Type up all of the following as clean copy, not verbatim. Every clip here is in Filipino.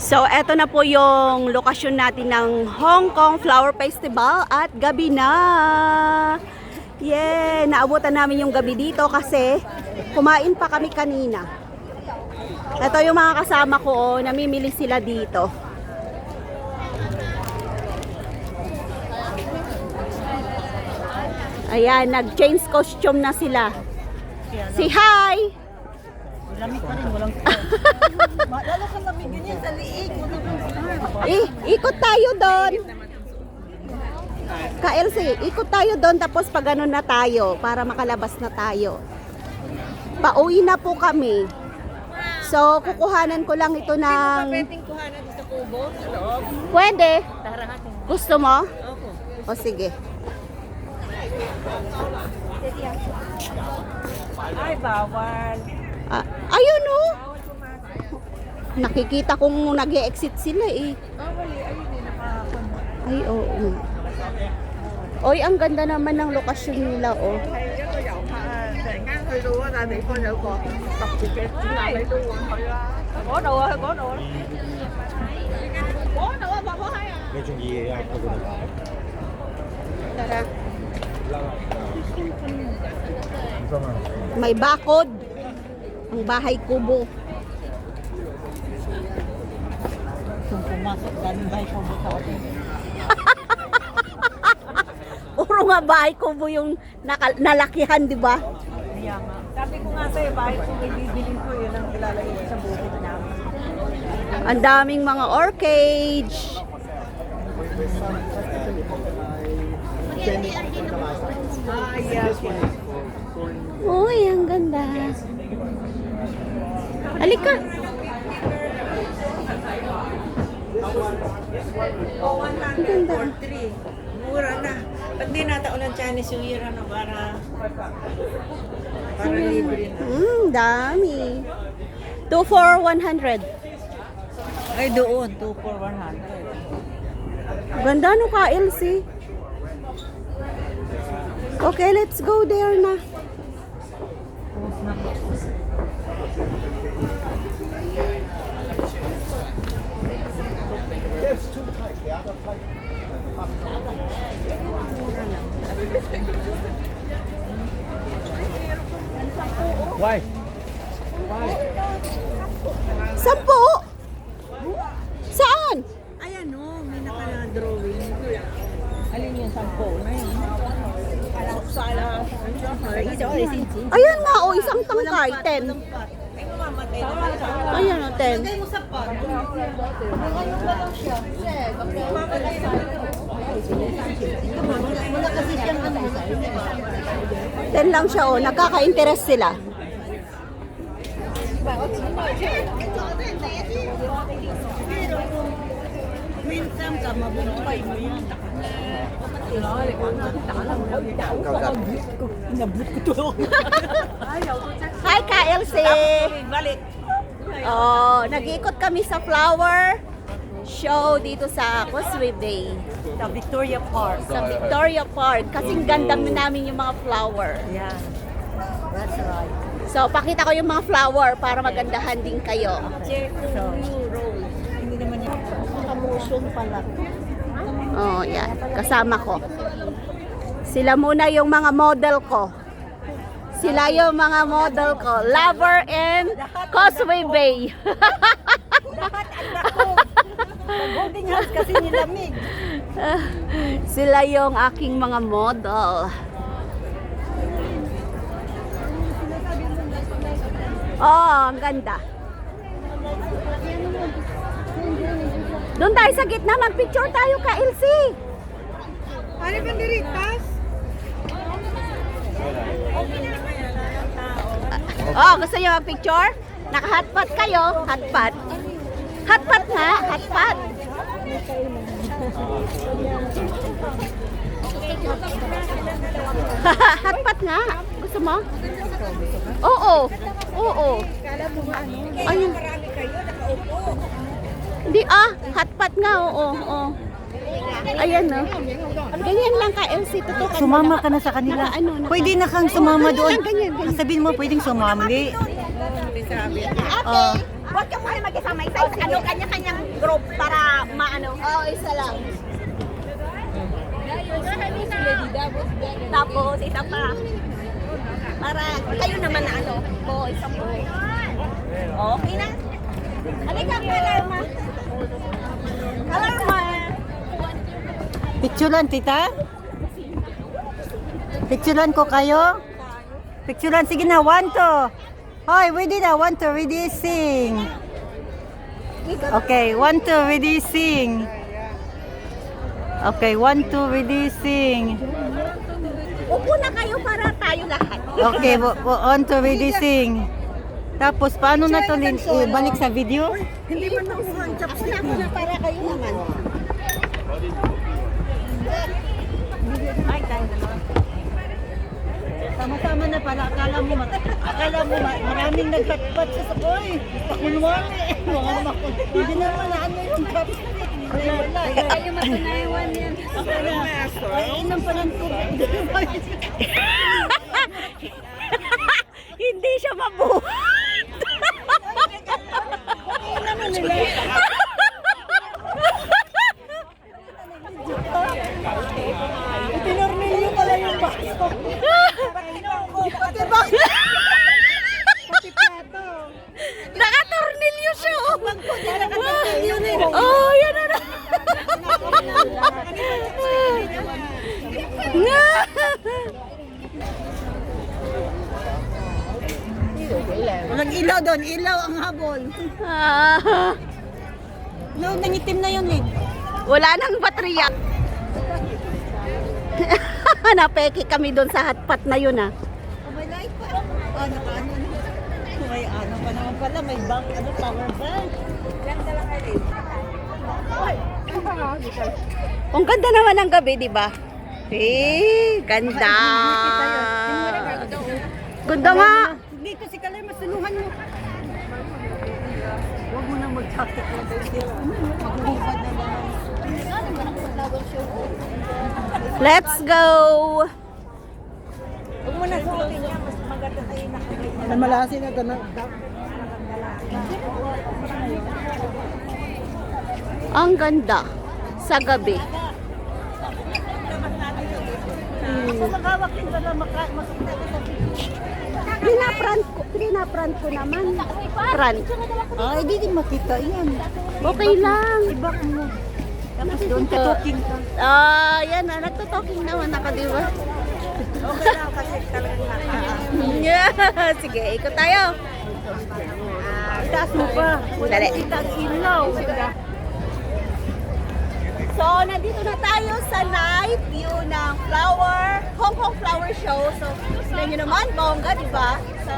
So, eto na po yung lokasyon natin ng Hong Kong Flower Festival at gabi na. Yeah, naabutan namin yung gabi dito kasi kumain pa kami kanina. Ito yung mga kasama ko, oh, namimili sila dito. Ayan, nag-change costume na sila. Say hi! Lamig pa rin, walang lalo ka lamig ganyan sa liig. Ikot tayo doon. Ka-LC, ikot tayo doon tapos pag ano na tayo para makalabas na tayo. Pauwi na po kami. So, kukuhanan ko lang ito ng... Pwedeng kuhanan sa kubo, sa loob. Pwede. Tara natin. Gusto mo? Opo. O sige. Ay, bawal. Ayun o. Nakikita kong nag-e-exit sila eh. Bawal eh, ayun eh, nakakon. Ay, oo. Oy, ang ganda naman ng lokasyon nila, oh. Tara. May bakod. Ang bahay kubo. Kung pumasok, daming bahay kubo sa atin. Puro nga bahay kubo yung nalakihan, di ba? Kaya nga. Sabi ko nga sa'yo, bahay kung ibibilin ko, yun ang ilalagay ko sa bukid namin. Ang daming mga orchid. Uy, ang ganda. Halika. Ang ganda. Mura na. Pag di nataon ng Chinese New Year, ano, para libre na. Dami. 2 for 100. Ay, doon, 2 for 100. Ganda no ka, LC. Okay, let's go there na. Why? 10. Saan? Ayan o, may naka-drawing. Alin yung 10 na yun? Ayan nga, oh, isang tangkay, 10. Ay, mamamatay na. Ayan, oh, 10. Lagay mo sa pot. Wala kasi siyang ano. 10 lang siya, oh. Nagkaka-interest sila. Minsan ka, mabubuhay mo yan. Inabot ko to. Hi, KLC! Balik. Oh, nag-iikot kami sa flower show dito sa Causeway Bay. Sa Victoria Park. Sa Victoria Park. Kasing ganda namin yung mga flower. Yeah. That's right. So, pakita ko yung mga flower para magandahan din kayo. So, hindi naman yan. Promotion pala. Oh, yan. Kasama ko. Sila muna yung mga model ko. Sila yung mga model ko. Lover and Causeway Bay. Lahat anak ko. Boarding house kasi nilamig. Sila yung aking mga model. Oh, ang ganda. Doon tayo sa gitna, mag-picture tayo ka, LC. Ano ba diritas? Okay na naman yan. Ang tao. Oh, gusto niyo mag-picture? Naka-hotpot kayo, hotpot. Hotpot nga, hotpot. Hotpot nga. Gusto mo? Oo. Oo. Ayun. Marami kayo, nakaupo. Hindi hotpot nga, oo. Oo. Ayan no. Ganyan lang ka, LC. Tutukan mo Sumama lang. ka na sa kanila. Naka, ano, naka- Pwede na kang sumama ganyan doon. lang, ganyan, ganyan. Sabihin mo, pwedeng sumama. Hindi. Sabi. Oh. Huwag ka tayo mag-isama isa, ano, kanya-kanyang group para maano. Oo, isa lang. Tapos, isa pa. Para kayo naman na ano, isang boy. Okay na. Halika, Kalarma. Kalarma. Picturean, tita? Picturean ko kayo? Picturean, sige na, 1, 2. Hoy, ready na, 1, 2, ready, sing. Okay, 1, 2, ready, sing. Okay, 1, 2, ready, sing. Upo na kayo para tayo lahat. Okay, 1, 2, ready, sing. Tapos, paano na to, balik sa video? Hindi mo na upuan, chapstick na para kayo naman. Ay, tayo na. Tama-tama na para akala mo maraming nagkatpat sa sakoy. Pakunwari. Hindi naman na ano yung chopstick. Ayaw matunayawan yan. Ay, inang pa ng tubig. Hindi siya mabuhat. Tinornilyo pala yung baso. Pati ba? Pati plato. Nakatornilyo siya. Oh, yan na. Walang ilaw doon. Ilaw ang habol. Ah, No, nangitim na yun eh. wala nang baterya. Napeki kami doon sa hotpot na yun ah. Oh, may light pa. Oh, nakaano na. May ano pa naman pala. May bank, power bank. Ang ganda naman ng gabi, di ba? Eh, ganda. Ganda nga. Dito si Kalay, masuluhan mo. Huwag mo nang mag-jacket na baby. Maghubad na lang. Let's go. Huwag mo na suotin niya, mas maganda tayo nakakita. Namalasin na ito na. Ang ganda sa gabi. Magawak din pala makita ka sa Pinaprant ko naman. Front. Ay, di din makita yan. Okay lang. Ibak mo. Tapos doon ka talking ka. Ah, yan na. Nagto-talking naman ako, di ba? Okay lang kasi talagang Yeah. Sige, ikot tayo. Itaas mo pa. Dali. Itaas ilaw. So, nandito na tayo sa night view ng Hong Kong Flower Show. So, tignan nyo naman, bongga, di ba? So,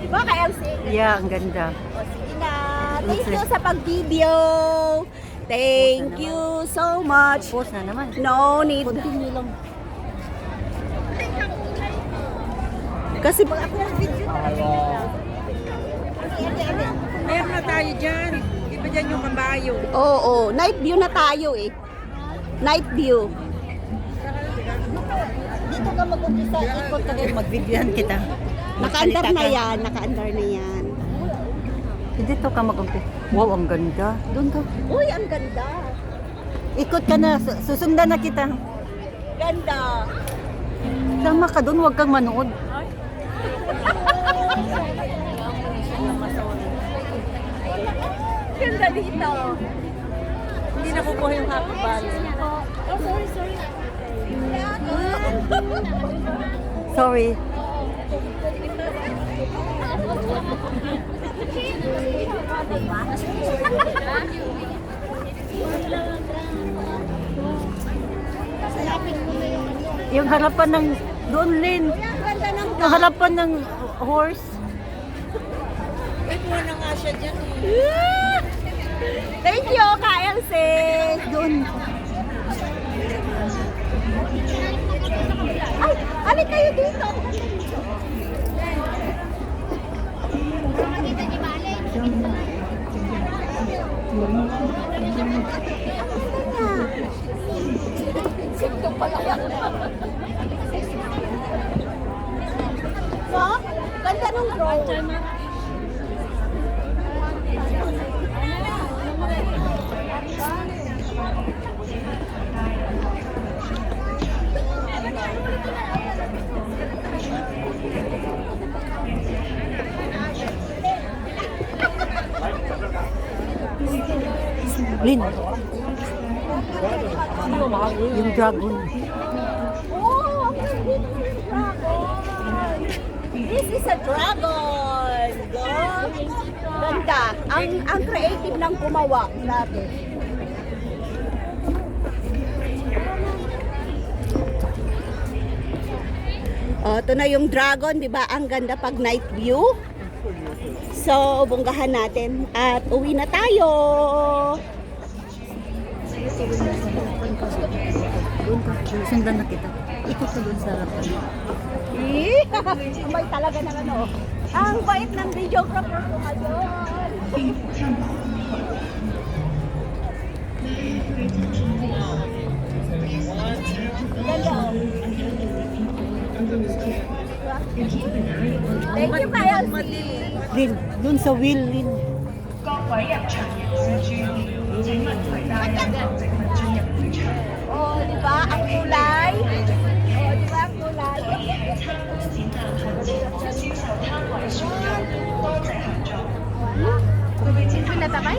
di ba, ka-LC? Yeah, ang ganda. O, sige na. Thank you sa pag-video. Thank you so much. Post na naman. No need. Continue lang. Kasi Ako mag-video talaga. Meron na tayo dyan. Iba dyan yung kabayo. oo, night view na tayo eh. Night view. Dito ka mag-umpisa. Ikot ka din. Mag-videohan kita. Naka-andar Magsalita na ka. yan, naka-andar na yan. Dito ka mag-umpisa. Wow, ang ganda. Doon ka. Uy, ang ganda. Ikot ka na. Susundan na kita. Ganda. Sama ka doon. Huwag kang manood. Ganda dito. Hindi nakukuha yung happy valley. Oh, sorry. Sorry. Yung harapan ng doon, Lin. Ganda ng Yung harapan ng horse. Wait mo na nga siya dyan eh. Thank you, KLC. Doon. Ay, alin kayo dito. Sikto pala yan. So, ganda ng drone. Lin. Yung dragon. Oh, ang ganda ng dragon. This is a dragon. Ganda. Ang creative ng gumawa. Grabe. Oh, ito na yung dragon, 'di ba? Ang ganda pag night view. So, bunggahan natin at uwi na tayo. Sundan na kita. Ikot ka dun sa harapan. Eh, ang bait talaga ng ano. Ang bait ng videographer ko ngayon. Ganda oh. Thank you, Kyle. Lin, dun sa wheel, Lin. Oh, di ba? Ang kulay. Oh, di ba? Ang kulay. Pinatakay?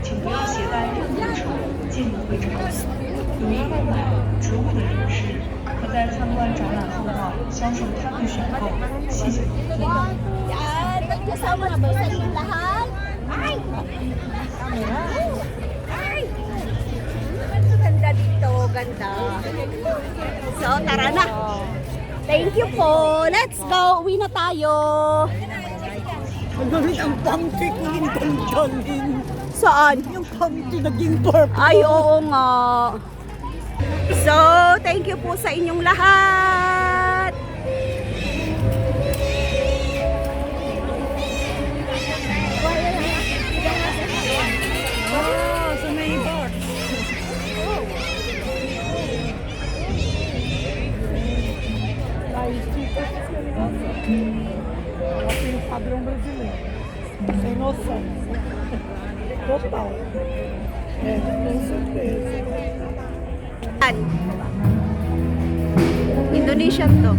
请不要携带任何宠物进入会展中心。有意购买宠物的人士，可在参观展览后到销售摊位选购。谢谢。 Yan. Thank you so much po sa inyong lahat. Ay! Ay! Ganda dito. Ganda. So, tara na. Thank you po. Let's go. Uwi na tayo. Ang galing ang pumpkin naging ganda, Lin. Saan? Yung pumpkin naging purple. Ay, oo nga. So, thank you po sa inyong lahat. Oh, sa neighbor. Ito yung padrong Brazil eh. Sa Inosa. Total. Indonesian to.